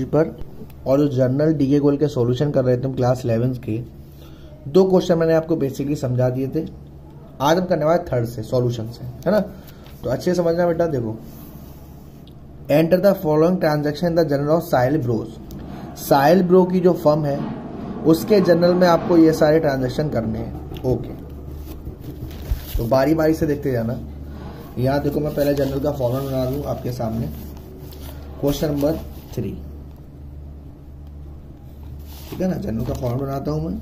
पर और जो जर्नल डीके गोल के सॉल्यूशन कर रहे थे हम क्लास 11 के, 2 क्वेश्चन मैंने आपको बेसिकली समझा दिए थे। आज हम करने वाले थर्ड से सॉल्यूशन से, है ना। तो अच्छे से समझना बेटा। देखो, enter the following transaction in the journal of Sahil Bros. Sahil bro की जो फर्म है उसके जर्नल में आपको ये सारे ट्रांजैक्शन करने हैं। ओके, तो बारी बारी से देखते जाना। यहाँ देखो, मैं पहले जर्नल का फॉर्मेट बना दूं आपके सामने। क्वेश्चन नंबर 3, ठीक है ना। जर्नल का फॉर्मेट बनाता हूं मैं।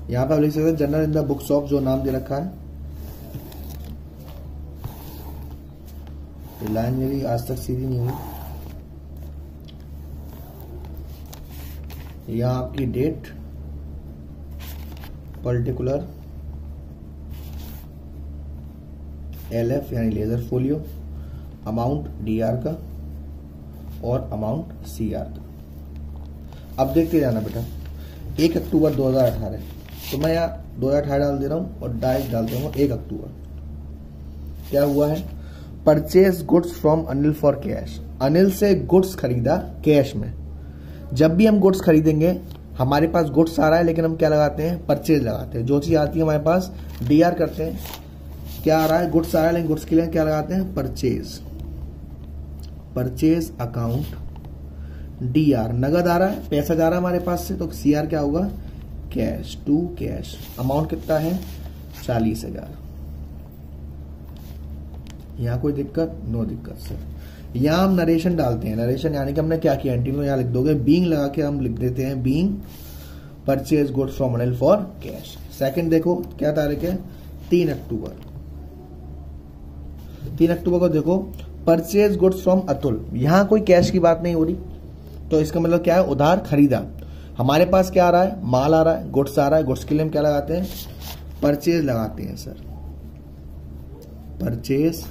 यहां पर आप लिख सकते हैं journal in the books of, जो नाम दे रखा है। लाइन मेरी आज तक सीधी नहीं हुई। यहां आपकी डेट, पर्टिकुलर, LF यानी लेजर फोलियो, अमाउंट DR का और अमाउंट CR का। अब देखते जाना बेटा। 1 अक्टूबर 2018, तो मैं यहाँ 2018 डाल दे रहा हूं और डायरेक्ट डाल दूंगा 1 अक्टूबर। क्या हुआ है? Purchase goods from Anil for cash. Anil से गुड्स खरीदा कैश में। जब भी हम गुड्स खरीदेंगे, हमारे पास गुड्स आ रहा है लेकिन हम क्या लगाते हैं? परचेज लगाते हैं। जो चीज आती है हमारे पास DR करते हैं। क्या आ रहा है? गुड्स आ रहा है, लेकिन गुड्स के लिए क्या लगाते हैं? परचेज। परचेज अकाउंट DR, नगद आ रहा है, पैसा जा रहा है हमारे पास से, तो CR क्या होगा? Cash, to cash. अमाउंट कितना है? 40,000। यहां कोई दिक्कत? नो दिक्कत सर। यहां हम नरेशन डालते हैं। नरेशन यानी कि हमने क्या किया? एंट्री में यहां लिख दोगे बीइंग लगा के हम लिख देते हैं being purchase goods from Anil for cash. Second देखो, क्या तारीख है? 3 अक्टूबर। 3 अक्टूबर को देखो, परचेज गुड्स फ्रॉम अतुल। यहां कोई कैश की बात नहीं हो रही, तो इसका मतलब क्या है? उधार खरीदा। हमारे पास क्या आ रहा है? माल आ रहा है, गुड्स आ रहा है। गुड्स के लिए हम क्या लगाते हैं? परचेज लगाते हैं सर। Purchase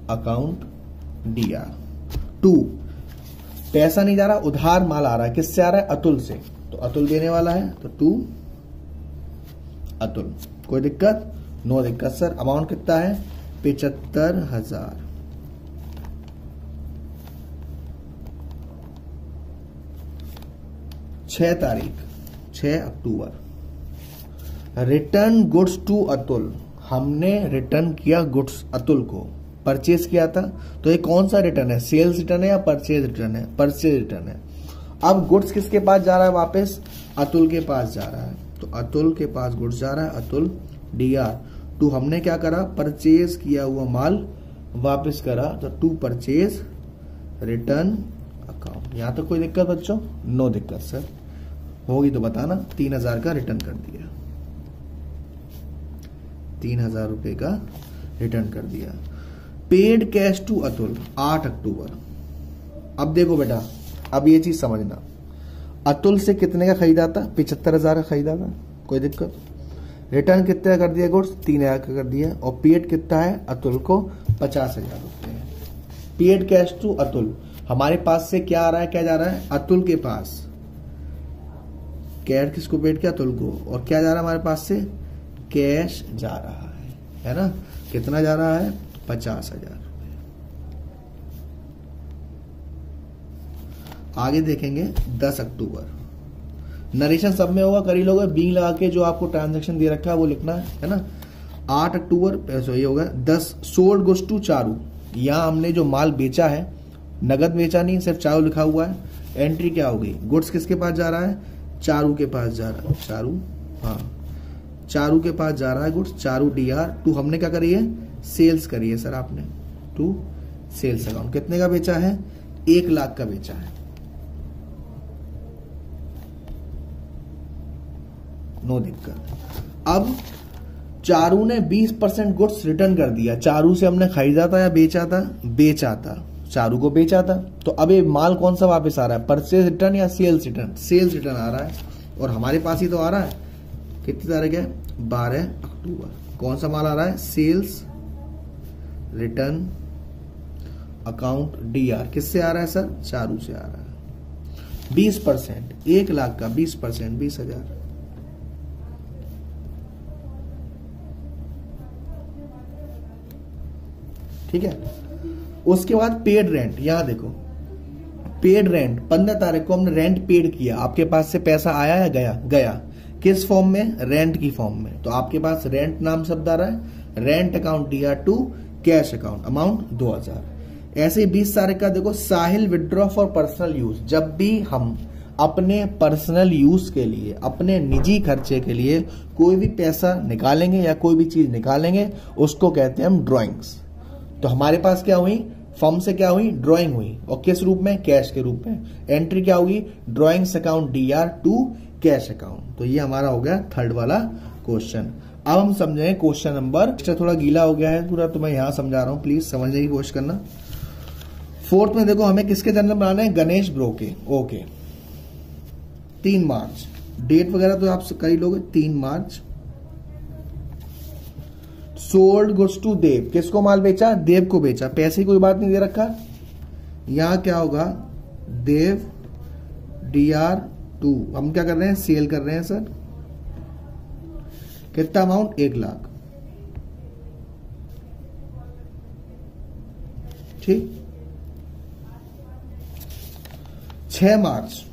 account DR। 2, पैसा नहीं जा रहा, उधार माल आ रहा है। किससे आ रहा है? अतुल से, तो अतुल देने वाला है, तो 2 अतुल। कोई दिक्कत? नो दिक्कत सर। अमाउंट कितना है? 75,000। 6 तारीख, 6 अक्टूबर, रिटर्न गुड्स टू अतुल। हमने रिटर्न किया गुड्स अतुल को, परचेज किया था। तो ये कौन सा रिटर्न है? सेल्स रिटर्न है या परचेज रिटर्न है? परचेज रिटर्न है। अब गुड्स किसके पास जा रहा है? वापस अतुल के पास जा रहा है, तो अतुल के पास गुड्स जा रहा है, अतुल DR। टू हमने क्या करा? परचेज किया हुआ माल वापस करा, तो टू परचेज रिटर्न अकाउंट। यहां तक कोई दिक्कत बच्चों? नो दिक्कत सर। होगी तो बताना। 3,000 का रिटर्न कर दिया, 3,000 रुपए का रिटर्न कर दिया। पेड कैश टू अतुल, 8 अक्टूबर। अब देखो बेटा, अब ये चीज समझना। अतुल से कितने का खरीदा था? 75,000 का खरीदा था। कोई दिक्कत? रिटर्न कितने का कर दिया? गुड्स 3,000 का कर दिया। और पेड कितना है? अतुल को 50,000 रुपए। पेड कैश टू अतुल, हमारे पास से क्या आ रहा है? क्या जा रहा है? अतुल के पास। कैश किसको? पेड किया? अतुल को। और क्या जा रहा है हमारे पास से? कैश जा रहा है ना। कितना जा रहा है? 50,000 रुपए। आगे देखेंगे 10 अक्टूबर। नरेशन सब में होगा, कर ही लोगे। बीइंग लगा के जो आपको ट्रांजैक्शन दे रखा है वो लिखना है ना। 8 अक्टूबर, ये होगा 10, सोल्ड गुड्स टू चारू। यहां हमने जो माल बेचा है, नगद बेचा नहीं, सिर्फ चारू लिखा हुआ है। एंट्री क्या होगी? गुड्स किसके पास जा रहा है? चारू के पास जा रहा है। चारू, हाँ, चारू के पास जा रहा है गुड्स, चारू DR। टू हमने क्या करी है? सेल्स करी है सर आपने। To sales account. कितने का बेचा है? 1 लाख का बेचा है। नो दिक्कत। अब चारू ने 20% गुड्स रिटर्न कर दिया। चारू से हमने खरीदा था या बेचा था? बेचा था। चारू को बेचा था। तो अब ये माल कौन सा वापस आ रहा है? परचेज रिटर्न या सेल्स रिटर्न? सेल्स रिटर्न आ रहा है, और हमारे पास ही तो आ रहा है। कितनी तारीख है? 12 अक्टूबर। कौन सा माल आ रहा है? Sales return account DR। किससे आ रहा है सर? चारू से आ रहा है। 20%, 1 लाख का 20%, 20,000। ठीक है। उसके बाद पेड रेंट, यहां देखो पेड रेंट 15 तारीख को हमने रेंट पेड किया, आपके पास से पैसा आया या गया? गया। किस फॉर्म में? रेंट की फॉर्म में। तो आपके पास रेंट नाम शब्द आ रहा है, rent account DR2 cash account, amount 2000। ऐसे 20 तारीख का देखो साहिल विड्रॉ फॉर पर्सनल यूज। जब भी हम अपने पर्सनल यूज के लिए, अपने निजी खर्चे के लिए कोई भी पैसा निकालेंगे या कोई भी चीज निकालेंगे, उसको कहते हैं हम ड्रॉइंग्स। तो हमारे पास क्या हुई? फर्म से क्या हुई? ड्रॉइंग हुई। और किस रूप में? कैश के रूप में। एंट्री क्या होगी? Drawings account DR2 cash account. तो ये हमारा हो गया थर्ड वाला क्वेश्चन। अब हम समझेंगे क्वेश्चन नंबर, थोड़ा गीला हो गया है पूरा, तो मैं यहां समझा रहा हूं, प्लीज समझने की कोशिश करना। फोर्थ में देखो हमें किसके जन्म बनाना है? गणेश ब्रो के। ओके, 3 मार्च, डेट वगैरह तो आप कर ही लोगे। 3 मार्च। सोल्ड गुड्स टू देव, किसको माल बेचा? देव को बेचा। पैसे की कोई बात नहीं दे रखा, यहां क्या होगा? देव DR2। हम क्या कर रहे हैं? सेल कर रहे हैं सर। कितना अमाउंट? 1 लाख। ठीक। 6 March,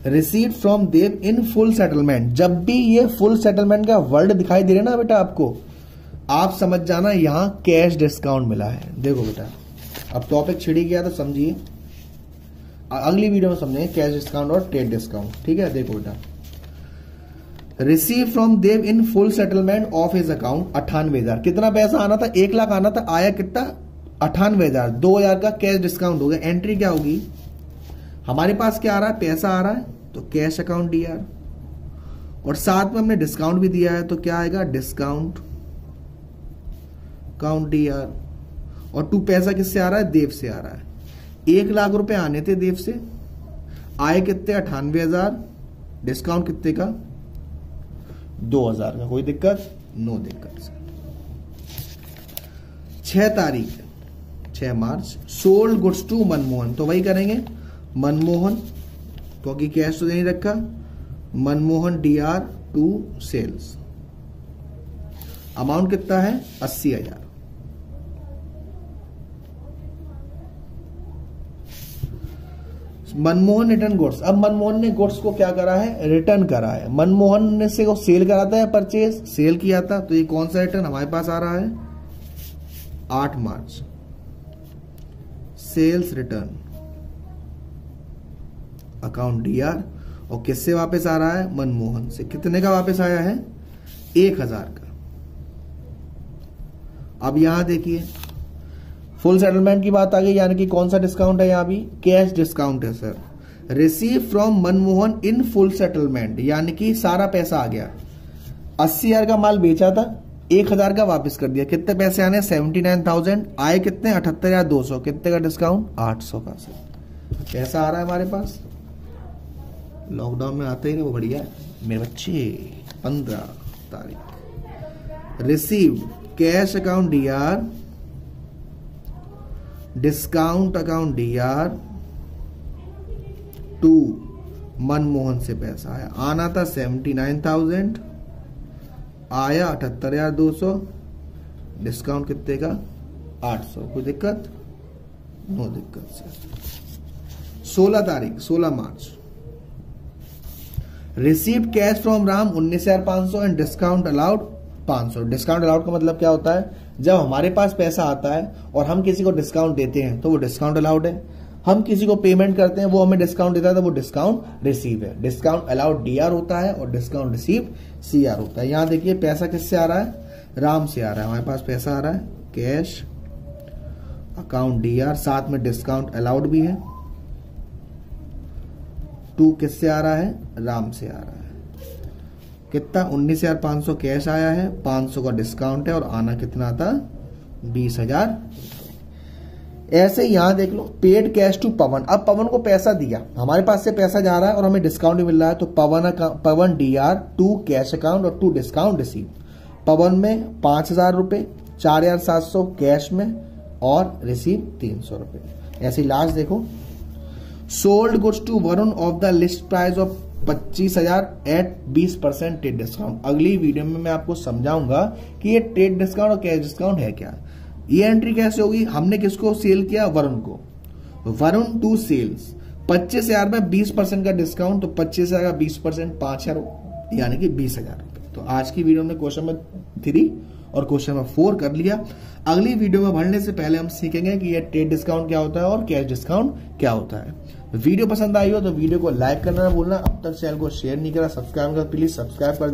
receive from Dev in full settlement. जब भी ये फुल सेटलमेंट का वर्ड दिखाई दे रहा है ना बेटा आपको, आप समझ जाना यहां कैश डिस्काउंट मिला है। देखो बेटा, अब टॉपिक छिड़ी गया तो समझिए, अगली वीडियो में समझेंगे कैश डिस्काउंट और ट्रेड डिस्काउंट। ठीक है, देखो बेटा, receive from Dev in full settlement of his account 98,000। कितना पैसा आना था? 1 लाख आना था, आया कितना? 98,000। 2,000 का कैश डिस्काउंट हो गया। एंट्री क्या होगी? हमारे पास क्या आ रहा है? पैसा आ रहा है, तो कैश अकाउंट DR, और साथ में हमने डिस्काउंट भी दिया है, तो क्या आएगा? Discount account DR। और 2 पैसा किससे आ रहा है? देव से आ रहा है। 1 लाख रुपए आने थे देव से, आए कितने? 98,000। डिस्काउंट कितने का? 2,000 का। कोई दिक्कत? नो दिक्कत। 6 तारीख, 6 मार्च, सोल्ड गुड्स टू मनमोहन। तो वही करेंगे मनमोहन, क्योंकि कैश तो नहीं रखा। Manmohan DR2 sales. अमाउंट कितना है? 80,000। Manmohan return goods. अब मनमोहन ने गुड्स को क्या करा है? रिटर्न करा है। मनमोहन ने से को सेल कराता है, परचेज सेल किया था, तो ये कौन सा रिटर्न हमारे पास आ रहा है? 8 मार्च, सेल्स रिटर्न अकाउंट DR। और किससे वापस आ रहा है? मनमोहन से। कितने का वापस आया है? 1,000 का। अब यहां देखिए फुल सेटलमेंट की बात आ गई, यानी कि कौन सा डिस्काउंट है? यहां भी कैश डिस्काउंट है sir. Receive from Manmohan in full settlement, यानी कि सारा पैसा आ गया। 80,000 का माल बेचा था, 1,000 का वापस कर दिया। कितने पैसे आने? 79,000। आए कितने? 78,200। कितने का डिस्काउंट? 800 का सर। पैसा आ रहा है हमारे पास। लॉकडाउन में आते ही वो बढ़िया है मेरे बच्चे। 15 तारीख, receive cash account DR, discount account DR 2। Manmohan से पैसा आया, आना था 79,000, आया 78,200। डिस्काउंट कितने का? 800। कोई दिक्कत? नो दिक्कत सर। 16 तारीख, 16 March, receive cash from Ram 19,500 and discount allowed 500। Discount allowed का मतलब क्या होता है? जब हमारे पास पैसा आता है और हम किसी को डिस्काउंट देते हैं तो वो डिस्काउंट अलाउड है। हम किसी को पेमेंट करते हैं, वो हमें डिस्काउंट देता है, तो वो डिस्काउंट रिसीव है। डिस्काउंट अलाउड DR होता है और डिस्काउंट रिसीव CR होता है। यहां देखिए पैसा किससे आ रहा है? राम से आ रहा है। हमारे पास पैसा आ रहा है कैश अकाउंट DR, साथ में डिस्काउंट अलाउड भी है। 2 किससे आ रहा है? राम से आ रहा है। कितना? 19,500 कैश आया है, 500 का डिस्काउंट है, और आना कितना था? 20,000। ऐसे यहां देख लो, पेड कैश टू पवन। अब पवन को पैसा दिया, हमारे पास से पैसा जा रहा है और हमें डिस्काउंट भी मिल रहा है, तो पवन DR2 कैश अकाउंट और 2 डिस्काउंट रिसीव। पवन में 5,000 रुपए, 4,700 कैश में, और रिसीव 300 रुपए। ऐसे लास्ट देखो, sold goods to Varun of the list price of 25,000 at 20% trade discount. अगली वीडियो में मैं आपको समझाऊंगा कि ये ट्रेड डिस्काउंट और कैश डिस्काउंट है क्या। ये एंट्री कैसे होगी, हमने किसको सेल किया, वरुण को, वरुण टू सेल्स 25,000 में 20% का डिस्काउंट, तो 25,000 का 20% 5,000 यानी कि 20,000 रुपए। तो आज की वीडियो में क्वेश्चन नंबर 3 और क्वेश्चन नंबर 4 कर लिया। अगली वीडियो में बढ़ने से पहले हम सीखेंगे कि ये ट्रेड डिस्काउंट क्या होता है और कैश डिस्काउंट क्या होता है। वीडियो पसंद आई हो तो वीडियो को लाइक करना ना भूलना। अब तक चैनल को शेयर नहीं करा, सब्सक्राइब कर, प्लीज सब्सक्राइब कर देना।